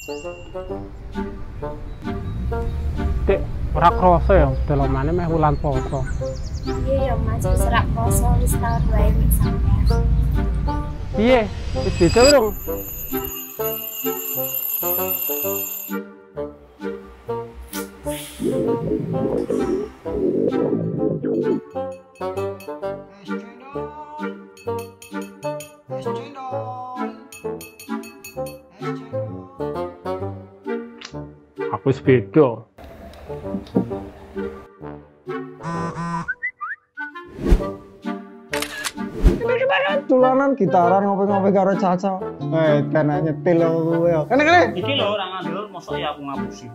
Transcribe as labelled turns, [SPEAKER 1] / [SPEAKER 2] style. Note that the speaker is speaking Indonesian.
[SPEAKER 1] Dek, ora krasa ya delomane meh wulan poso.
[SPEAKER 2] Iya ya Mas, wis rak poso wis tahun wae wis sampean.
[SPEAKER 1] Piye? Wis didol dong. Aku wis beda.
[SPEAKER 3] Kita kan dolanan gitaran ngopi-ngopi karo Caca. Kan nyetil kowe yo. Kene.
[SPEAKER 4] Iki lho ora ngandel mosok ya aku ngapusi.